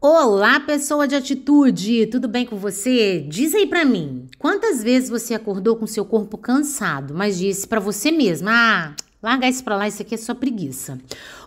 Olá, pessoa de atitude, tudo bem com você? Diz aí pra mim, quantas vezes você acordou com seu corpo cansado, mas disse pra você mesma, larga isso pra lá, isso aqui é só preguiça.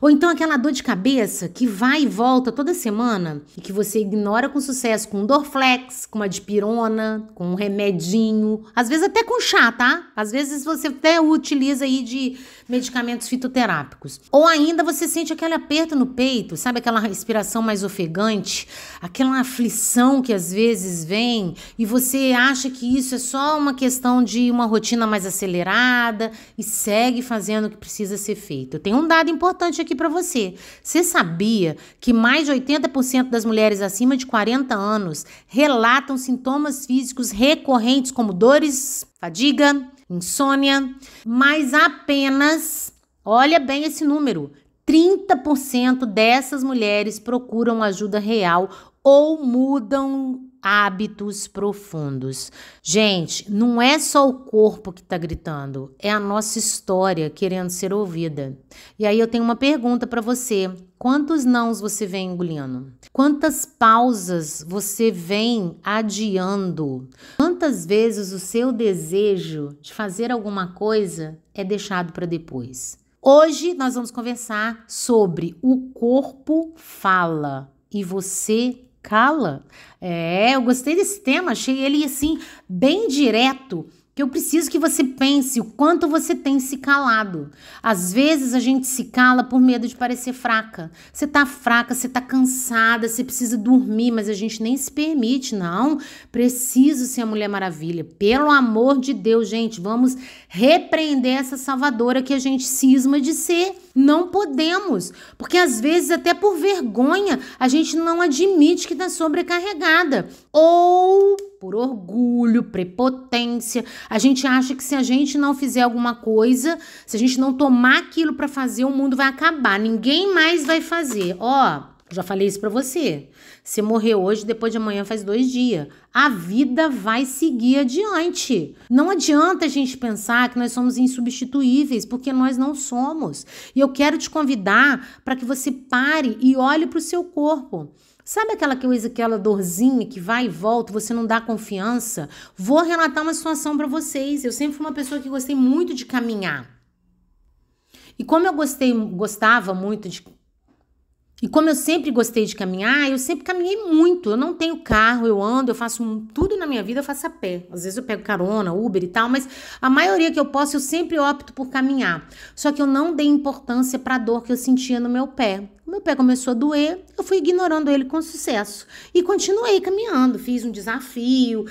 Ou então aquela dor de cabeça que vai e volta toda semana e que você ignora com sucesso com um Dorflex, com uma dipirona, com um remedinho, às vezes até com chá, tá? Às vezes você até utiliza aí de medicamentos fitoterápicos. Ou ainda você sente aquele aperto no peito, sabe aquela respiração mais ofegante, aquela aflição que às vezes vem e você acha que isso é só uma questão de uma rotina mais acelerada e segue fazendo o que precisa ser feito. Eu tenho um dado importante aqui para você. Você sabia que mais de 80% das mulheres acima de 40 anos relatam sintomas físicos recorrentes como dores, fadiga, insônia, mas apenas, olha bem esse número, 30% dessas mulheres procuram ajuda real ou mudam hábitos profundos. Gente, não é só o corpo que tá gritando, é a nossa história querendo ser ouvida. E aí eu tenho uma pergunta para você. Quantos nãos você vem engolindo? Quantas pausas você vem adiando? Quantas vezes o seu desejo de fazer alguma coisa é deixado para depois? Hoje nós vamos conversar sobre o corpo fala e você cala. Eu gostei desse tema, achei ele assim bem direto, que eu preciso que você pense o quanto você tem se calado. Às vezes a gente se cala por medo de parecer fraca. Você tá fraca, você tá cansada, você precisa dormir, mas a gente nem se permite, não. Preciso ser a Mulher Maravilha. Pelo amor de Deus, gente, vamos repreender essa salvadora que a gente cisma de ser. Não podemos, porque às vezes até por vergonha a gente não admite que está sobrecarregada ou por orgulho, prepotência, a gente acha que se a gente não fizer alguma coisa, se a gente não tomar aquilo para fazer, o mundo vai acabar, ninguém mais vai fazer. Já falei isso pra você. Você morreu hoje, depois de amanhã faz 2 dias. A vida vai seguir adiante. Não adianta a gente pensar que nós somos insubstituíveis, porque nós não somos. E eu quero te convidar para que você pare e olhe para o seu corpo. Sabe aquela coisa, aquela dorzinha que vai e volta, você não dá confiança? Vou relatar uma situação para vocês. Eu sempre fui uma pessoa que gostei muito de caminhar. E como eu gostava muito de... E como eu sempre gostei de caminhar, eu sempre caminhei muito. Eu não tenho carro, eu ando, eu faço tudo na minha vida, eu faço a pé. Às vezes eu pego carona, Uber e tal, mas a maioria que eu posso, eu sempre opto por caminhar. Só que eu não dei importância para a dor que eu sentia no meu pé. O meu pé começou a doer, eu fui ignorando ele com sucesso. E continuei caminhando, fiz um desafio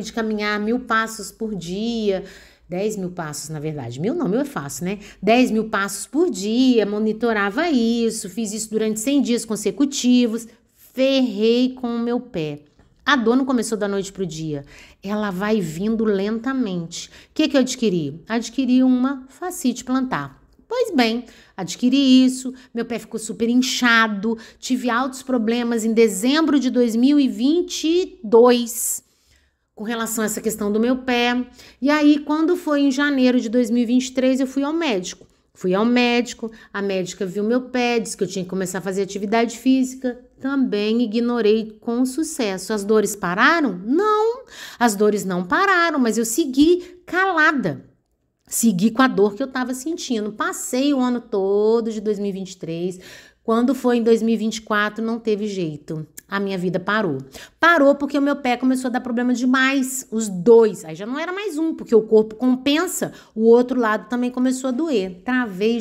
de caminhar 1000 passos por dia. 10 mil passos, na verdade. 1000 não, 1000 é fácil, né? 10 mil passos por dia, monitorava isso, fiz isso durante 100 dias consecutivos, ferrei com o meu pé. A dor não começou da noite pro dia, ela vai vindo lentamente. O que eu adquiri? Adquiri uma fascite plantar. Pois bem, adquiri isso, meu pé ficou super inchado, tive altos problemas em dezembro de 2022, com relação a essa questão do meu pé. E aí, quando foi em janeiro de 2023, eu fui ao médico. A médica viu meu pé, disse que eu tinha que começar a fazer atividade física. Também ignorei com sucesso. As dores pararam? Não, as dores não pararam, mas eu segui calada. Segui com a dor que eu estava sentindo. Passei o ano todo de 2023. Quando foi em 2024, não teve jeito. A minha vida parou. Parou porque o meu pé começou a dar problema demais. Os dois. Aí já não era mais um, porque o corpo compensa. O outro lado também começou a doer. Travei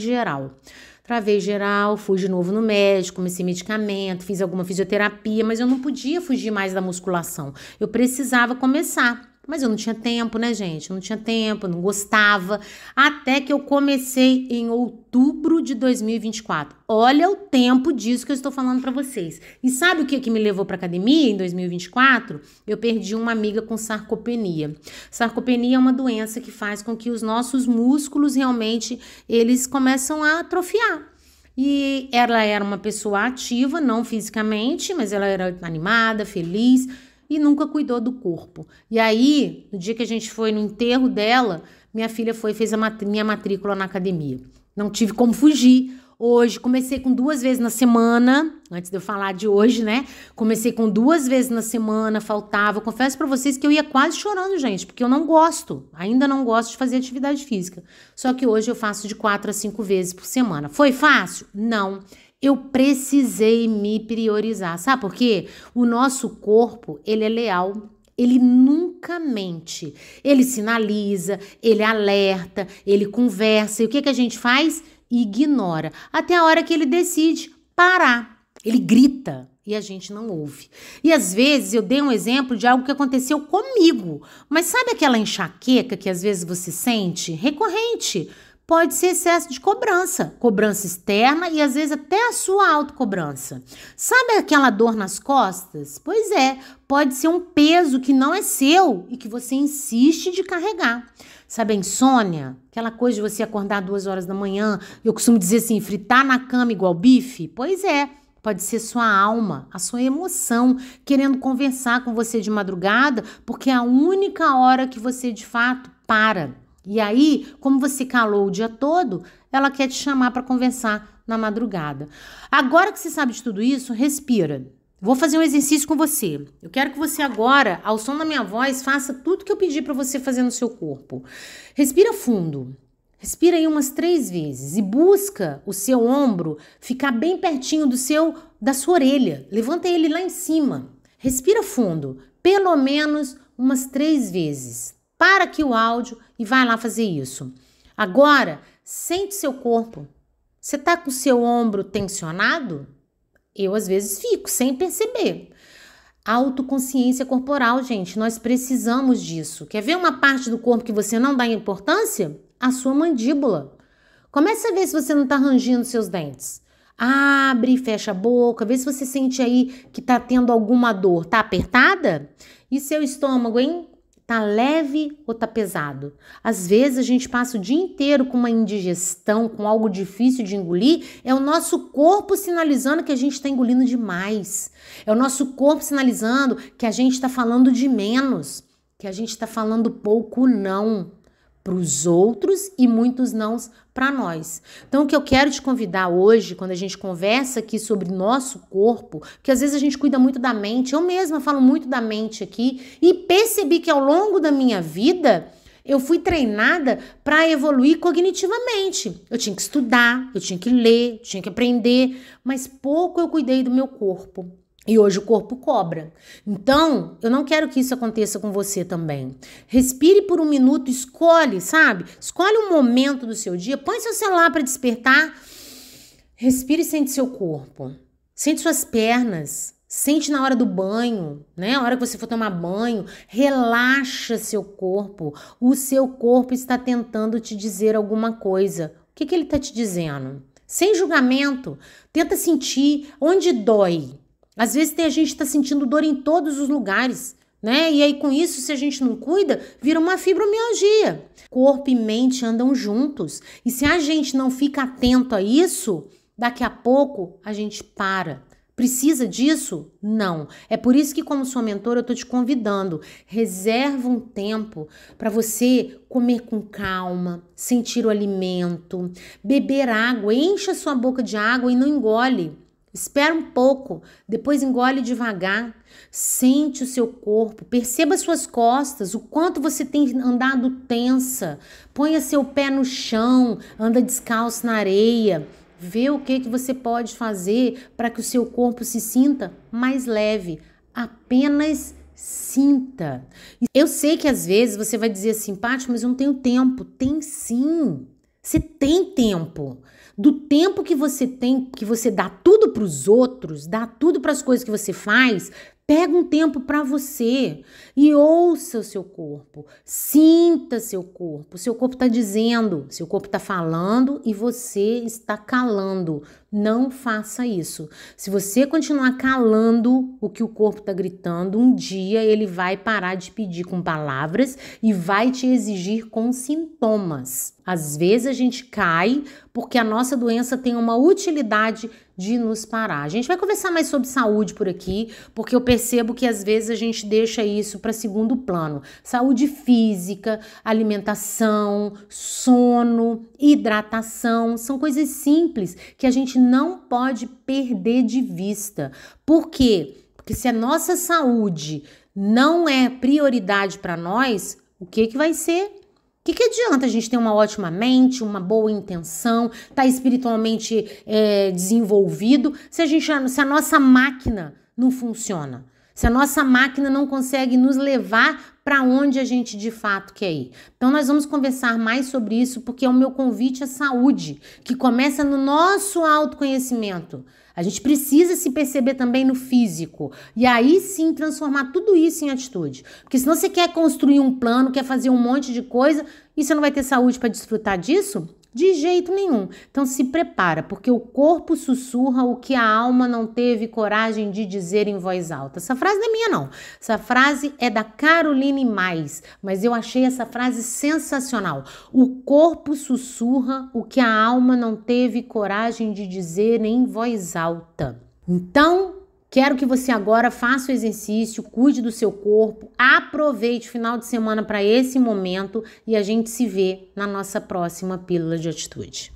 geral, fui de novo no médico, comecei medicamento, fiz alguma fisioterapia, mas eu não podia fugir mais da musculação. Eu precisava começar. Mas eu não tinha tempo, né, gente? Eu não tinha tempo, eu não gostava. Até que eu comecei em outubro de 2024. Olha o tempo disso que eu estou falando para vocês. E sabe o que me levou para academia em 2024? Eu perdi uma amiga com sarcopenia. Sarcopenia é uma doença que faz com que os nossos músculos realmente, eles começam a atrofiar. E ela era uma pessoa ativa, não fisicamente, mas ela era animada, feliz, e nunca cuidou do corpo. E aí, no dia que a gente foi no enterro dela, minha filha fez minha matrícula na academia. Não tive como fugir. Hoje comecei com 2 vezes na semana, antes de eu falar de hoje, né? Comecei com 2 vezes na semana, faltava. Eu confesso pra vocês que eu ia quase chorando, gente, porque eu não gosto, ainda não gosto de fazer atividade física. Só que hoje eu faço de 4 a 5 vezes por semana. Foi fácil? Não. Eu precisei me priorizar. Sabe por quê? O nosso corpo, ele é leal. Ele nunca mente. Ele sinaliza, ele alerta, ele conversa. E o que que a gente faz? Ignora. Até a hora que ele decide parar. Ele grita e a gente não ouve. E às vezes eu dei um exemplo de algo que aconteceu comigo. Mas sabe aquela enxaqueca que às vezes você sente? Recorrente. Pode ser excesso de cobrança, cobrança externa e às vezes até a sua autocobrança. Sabe aquela dor nas costas? Pois é, pode ser um peso que não é seu e que você insiste de carregar. Sabe a insônia? Aquela coisa de você acordar 2 horas da manhã, eu costumo dizer assim, fritar na cama igual bife? Pois é. Pode ser sua alma, a sua emoção, querendo conversar com você de madrugada, porque é a única hora que você de fato para. E aí, como você calou o dia todo, ela quer te chamar para conversar na madrugada. Agora que você sabe de tudo isso, respira. Vou fazer um exercício com você. Eu quero que você agora, ao som da minha voz, faça tudo que eu pedi para você fazer no seu corpo. Respira fundo. Respira aí umas 3 vezes e busca o seu ombro ficar bem pertinho da sua orelha. Levanta ele lá em cima. Respira fundo, pelo menos umas 3 vezes. Para aqui o áudio e vai lá fazer isso. Agora, sente seu corpo. Você tá com o seu ombro tensionado? Eu, às vezes, fico sem perceber. Autoconsciência corporal, gente. Nós precisamos disso. Quer ver uma parte do corpo que você não dá importância? A sua mandíbula. Comece a ver se você não tá rangindo seus dentes. Abre e fecha a boca. Vê se você sente aí que tá tendo alguma dor. Tá apertada? E seu estômago, hein? Tá leve ou tá pesado? Às vezes a gente passa o dia inteiro com uma indigestão, com algo difícil de engolir, é o nosso corpo sinalizando que a gente está engolindo demais. É o nosso corpo sinalizando que a gente está falando de menos, que a gente está falando pouco não para os outros e muitos nãos para nós. Então, o que eu quero te convidar hoje, quando a gente conversa aqui sobre nosso corpo, que às vezes a gente cuida muito da mente, eu mesma falo muito da mente aqui, e percebi que ao longo da minha vida, eu fui treinada para evoluir cognitivamente. Eu tinha que estudar, eu tinha que ler, eu tinha que aprender, mas pouco eu cuidei do meu corpo. E hoje o corpo cobra. Então, eu não quero que isso aconteça com você também. Respire por 1 minuto, escolhe, sabe? Escolhe um momento do seu dia, põe seu celular para despertar. Respire e sente seu corpo. Sente suas pernas. Sente na hora do banho, né? A hora que você for tomar banho, relaxa seu corpo. O seu corpo está tentando te dizer alguma coisa. O que ele está te dizendo? Sem julgamento. Tenta sentir onde dói. Às vezes a gente está sentindo dor em todos os lugares, né? E aí com isso, se a gente não cuida, vira uma fibromialgia. Corpo e mente andam juntos. E se a gente não fica atento a isso, daqui a pouco a gente para. Precisa disso? Não. É por isso que, como sua mentora, eu estou te convidando. Reserva um tempo para você comer com calma, sentir o alimento, beber água, encha sua boca de água e não engole. Espera um pouco, depois engole devagar, sente o seu corpo, perceba suas costas, o quanto você tem andado tensa, ponha seu pé no chão, anda descalço na areia, vê o que você pode fazer para que o seu corpo se sinta mais leve, apenas sinta. Eu sei que às vezes você vai dizer assim, Paty, mas eu não tenho tempo. Tem sim, você tem tempo. Do tempo que você tem, que você dá tudo para os outros, dá tudo para as coisas que você faz, pega um tempo para você e ouça o seu corpo, sinta seu corpo. O seu corpo está dizendo, seu corpo está falando e você está calando. Não faça isso. Se você continuar calando o que o corpo está gritando, um dia ele vai parar de pedir com palavras e vai te exigir com sintomas. Às vezes a gente cai porque a nossa doença tem uma utilidade de nos parar. A gente vai conversar mais sobre saúde por aqui, porque eu percebo que às vezes a gente deixa isso para segundo plano. Saúde física, alimentação, sono, hidratação, são coisas simples que a gente não pode perder de vista. Por quê? Porque se a nossa saúde não é prioridade para nós, o que vai ser? O que adianta a gente ter uma ótima mente, uma boa intenção, estar espiritualmente desenvolvido, se a nossa máquina não funciona? Se a nossa máquina não consegue nos levar para onde a gente de fato quer ir. Então nós vamos conversar mais sobre isso, porque é o meu convite à saúde, que começa no nosso autoconhecimento. A gente precisa se perceber também no físico. E aí sim transformar tudo isso em atitude. Porque senão você quer construir um plano, quer fazer um monte de coisa e você não vai ter saúde para desfrutar disso? De jeito nenhum. Então se prepara, porque o corpo sussurra o que a alma não teve coragem de dizer em voz alta. Essa frase não é minha, não. Essa frase é da Caroline Mais, mas eu achei essa frase sensacional. O corpo sussurra o que a alma não teve coragem de dizer em voz alta. Então, quero que você agora faça o exercício, cuide do seu corpo, aproveite o final de semana para esse momento e a gente se vê na nossa próxima Pílula de Atitude.